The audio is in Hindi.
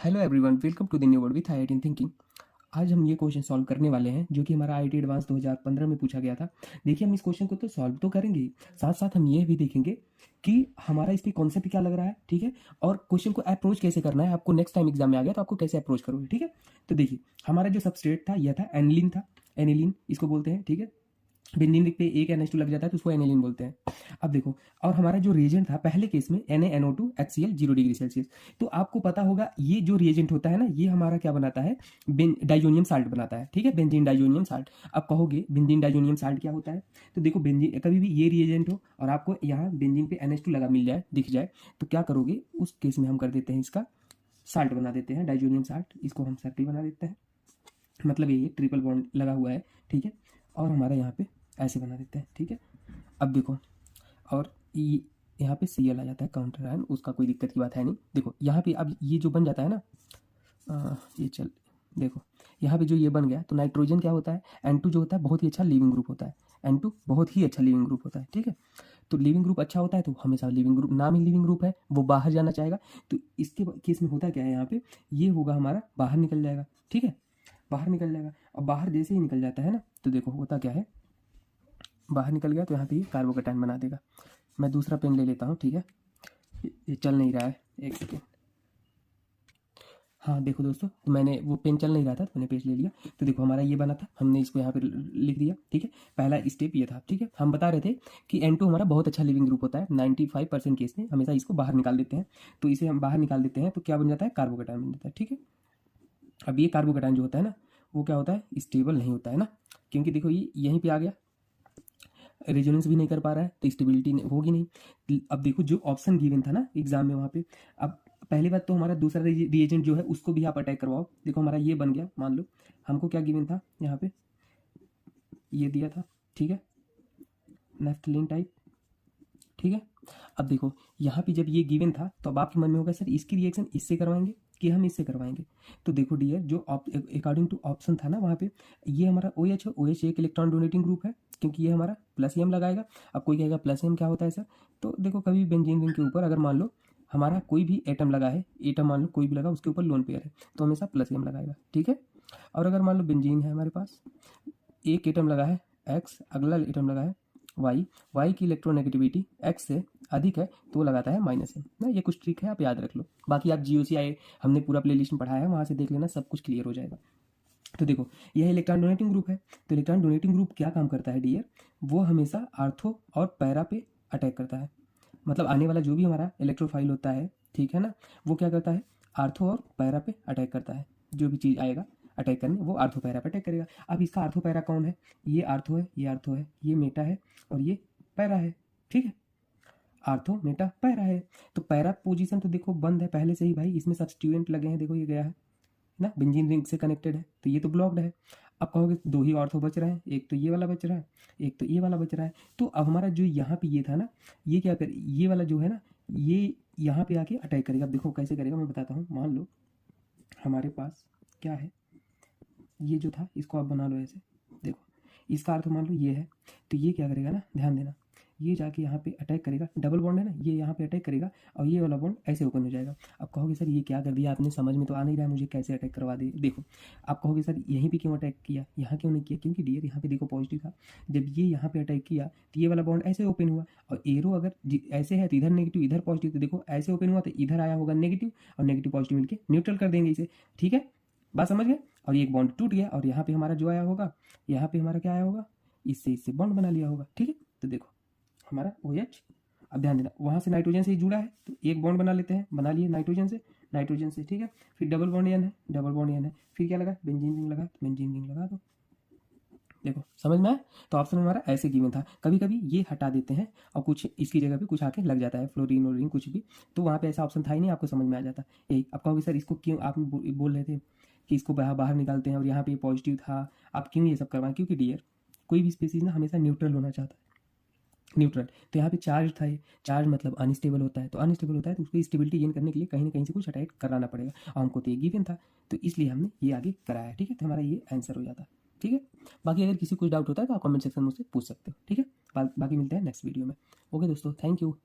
Hello everyone, welcome to the new word with I thinking. आज हम ये क्वेश्चन सॉल्व करने वाले हैं जो कि हमारा आईटी एडवांस 2015 में पूछा गया था। देखिए, हम इस क्वेश्चन को तो सॉल्व तो करेंगे ही, साथ साथ हम ये भी देखेंगे कि हमारा इस पे कॉन्सेप्ट क्या लग रहा है, ठीक है, और क्वेश्चन को अप्रोच कैसे करना है। आपको नेक्स्ट टाइम एग्जाम में आ गया तो आपको कैसे अप्रोच करोगे, ठीक है। तो देखिए, हमारा जो सबस्ट्रेट था यह था एनिलीन था। एनिलीन इसको बोलते हैं, ठीक है। बेंजीन पे एक NH2 लग जाता है तो उसको एनिलीन बोलते हैं। अब देखो, और हमारा जो रिएजेंट था पहले केस में NaNO2 HCl 0 डिग्री सेल्सियस। तो आपको पता होगा ये जो रिएजेंट होता है ना, ये हमारा क्या बनाता है, डाइजोनियम साल्ट बनाता है, ठीक है, बेंजीन डाइजोनियम साल्ट। अब कहोगे बेंजीन डाइजोनियम साल्ट क्या होता है, तो देखो बेंजीन कभी भी ये रिएजेंट हो और आपको यहाँ बेंजीन पे NH2 लगा मिल जाए, दिख जाए, तो क्या करोगे, उस केस में हम कर देते हैं इसका साल्ट बना देते हैं, डाइजोनियम साल्ट। इसको हम सर्कल बना देते हैं, मतलब ये ट्रिपल बॉन्ड लगा हुआ है, ठीक है। और हमारा यहाँ पे ऐसे बना देते हैं, ठीक है। अब देखो, और यहाँ पे Cl आ जाता है काउंटर आयन, उसका कोई दिक्कत की बात है नहीं। देखो यहाँ पे अब ये जो बन जाता है ना, ये चल, देखो यहाँ पे जो ये बन गया, तो नाइट्रोजन क्या होता है, N2 जो होता है बहुत ही अच्छा लिविंग ग्रुप होता है। N2 बहुत ही अच्छा लिविंग ग्रुप होता है, ठीक है। तो लिविंग ग्रुप अच्छा होता है तो हमेशा लिविंग ग्रुप, नाम ही लिविंग ग्रुप है, वो बाहर जाना चाहेगा। तो इसके केस में होता क्या है, यहाँ पे ये होगा हमारा बाहर निकल जाएगा, ठीक है, बाहर निकल जाएगा। और बाहर जैसे ही निकल जाता है ना, तो देखो होता क्या है, बाहर निकल गया तो यहाँ पे कार्बोकेटाइन बना देगा। मैं दूसरा पेन ले लेता हूँ, ठीक है, ये चल नहीं रहा है, एक सेकेंड। हाँ देखो दोस्तों, तो मैंने वो पेन चल नहीं रहा था तो मैंने पेज ले लिया। तो देखो हमारा ये बना था, हमने इसको यहाँ पे लिख दिया, ठीक है। पहला स्टेप ये था, ठीक है। हम बता रहे थे कि N2 हमारा बहुत अच्छा लिविंग ग्रुप होता है, 95% केस में हमेशा इसको बाहर निकाल देते हैं। तो इसे हम बाहर निकाल देते हैं तो क्या बन जाता है, कार्बोकेटाइन बन जाता है, ठीक है। अब ये कार्बोकेटाइन जो होता है ना, वो क्या होता है, स्टेबल नहीं होता है ना, क्योंकि देखो ये यहीं पे आ गया, रेजोनेंस भी नहीं कर पा रहा है तो स्टेबिलिटी होगी नहीं। अब देखो जो ऑप्शन गिवन था ना एग्जाम में वहाँ पे, अब पहली बात तो हमारा दूसरा रिएजेंट जो है उसको भी आप अटैक करवाओ। देखो हमारा ये बन गया, मान लो हमको क्या गिवन था, यहाँ पे ये दिया था, ठीक है, नेफ्थलीन टाइप, ठीक है। अब देखो यहाँ पे जब ये गिवन था तो अब आपके मन में होगा सर इसकी रिएक्शन इससे करवाएंगे कि हम इससे करवाएंगे। तो देखो डियर, जो अकॉर्डिंग टू ऑप्शन था ना वहाँ पे, ये हमारा OH है, OH एक इलेक्ट्रॉन डोनेटिंग ग्रुप है, क्योंकि ये हमारा प्लस एम लगाएगा। अब कोई कहेगा प्लस एम क्या होता है सर, तो देखो कभी बेंजीन रिंग के ऊपर अगर मान लो हमारा कोई भी एटम लगा है, एटम मान लो कोई भी लगा, उसके ऊपर लोन पेयर है तो हमेशा प्लस एम लगाएगा, ठीक है। और अगर मान लो बेंजीन है हमारे पास, एक एटम लगा है एक्स, अगला एटम लगा है वाई, वाई की इलेक्ट्रोनेगेटिविटी एक्स से अधिक है तो वो लगाता है -m ना। ये कुछ ट्रिक है, आप याद रख लो। बाकी आप GOCI हमने पूरा प्ले लिस्ट में पढ़ाया है, वहाँ से देख लेना, सब कुछ क्लियर हो जाएगा। तो देखो यह इलेक्ट्रॉन डोनेटिंग ग्रुप है, तो इलेक्ट्रॉन डोनेटिंग ग्रुप क्या काम करता है डियर, वो हमेशा आर्थो और पैरा पे अटैक करता है। मतलब आने वाला जो भी हमारा इलेक्ट्रोफाइल होता है, ठीक है ना, वो क्या करता है, आर्थो और पैरा पे अटैक करता है। जो भी चीज़ आएगा अटैक करने, वो आर्थो पैरा पे अटैक करेगा। अब इसका आर्थो पैरा कौन है, ये आर्थो है, ये आर्थो है, ये मेटा है और ये पैरा है, ठीक है। आर्थो मेटा पैरा है, तो पैरा पोजीशन तो देखो बंद है पहले से ही भाई, इसमें सब्स्टिट्यूएंट लगे हैं, देखो ये गया है ना, बेंजीन रिंग से कनेक्टेड है तो ये तो ब्लॉक्ड है। अब कहोगे दो ही ऑर्थो बच रहे हैं, एक तो ये वाला बच रहा है, एक तो ये वाला बच रहा है। तो अब हमारा जो यहाँ पे ये था ना, ये क्या कर, ये वाला जो है ना, ये यहाँ पे आके अटैक करेगा। अब देखो कैसे करेगा, मैं बताता हूँ। मान लो हमारे पास क्या है, ये जो था इसको आप बना लो ऐसे, देखो इसका अर्थ मान लो ये है, तो ये क्या करेगा ना, ध्यान देना, ये जाके यहाँ पे अटैक करेगा, डबल बॉन्ड है ना, ये यहाँ पे अटैक करेगा और ये वाला बॉन्ड ऐसे ओपन हो जाएगा। अब कहोगे सर ये क्या कर दिया आपने, समझ में तो आ नहीं रहा है मुझे, कैसे अटैक करवा दिए। देखो आप कहोगे सर यहीं पे क्यों अटैक किया, यहाँ क्यों नहीं किया, क्योंकि डियर यहाँ पे देखो पॉजिटिव था, जब ये यहाँ पे अटैक किया तो ये वाला बॉन्ड ऐसे ओपन हुआ, और एरो अगर ऐसे है तो इधर नेगेटिव इधर पॉजिटिव, तो देखो ऐसे ओपन हुआ तो इधर आया होगा नेगेटिव, और नेगेटिव पॉजिटिव मिलकर न्यूट्रल कर देंगे इसे, ठीक है, बात समझ गए। और ये एक बॉन्ड टूट गया और यहाँ पे हमारा जो आया होगा, यहाँ पे हमारा क्या आया होगा, इससे इससे बॉन्ड बना लिया होगा, ठीक है। तो देखो हमारा OH, अब ध्यान देना वहाँ से नाइट्रोजन से ही जुड़ा है तो एक बॉन्ड बना लेते हैं, बना लिए नाइट्रोजन से, ठीक है। फिर डबल बॉन्ड एन है, डबल बॉन्ड एन है, फिर क्या लगा, बेंजीन रिंग लगा, तो बेंजीन रिंग लगा दो। देखो समझ में आया, तो ऑप्शन हमारा ऐसे गिवन था। कभी कभी ये हटा देते हैं और कुछ इसकी जगह पे कुछ आके लग जाता है, फ्लोरीन वोरीन कुछ भी, तो वहाँ पे ऐसा ऑप्शन था ही नहीं, आपको समझ में आ जाता। यही आप कहोगे सर इसको क्यों आप बोल रहे थे कि इसको बाहर बाहर निकालते हैं और यहाँ पे पॉजिटिव था, आप क्यों ये सब करवाएं, क्योंकि डियर कोई भी स्पीसीज ना हमेशा न्यूट्रल होना चाहता है, न्यूट्रल। तो यहाँ पे चार्ज था, ये चार्ज मतलब अनस्टेबल होता है, तो अनस्टेबल होता है तो उसकी स्टेबिलिटी गेन करने के लिए कहीं ना कहीं से कुछ अटैक कराना पड़ेगा, और हमको तो ये गिवन था तो इसलिए हमने ये आगे कराया, ठीक है। तो हमारा ये आंसर हो जाता, ठीक है। बाकी अगर किसी को डाउट होता है तो आप कमेंट सेक्शन में मुझसे पूछ सकते हो, ठीक है। बाकी मिलते हैं नेक्स्ट वीडियो में। ओके दोस्तों, थैंक यू।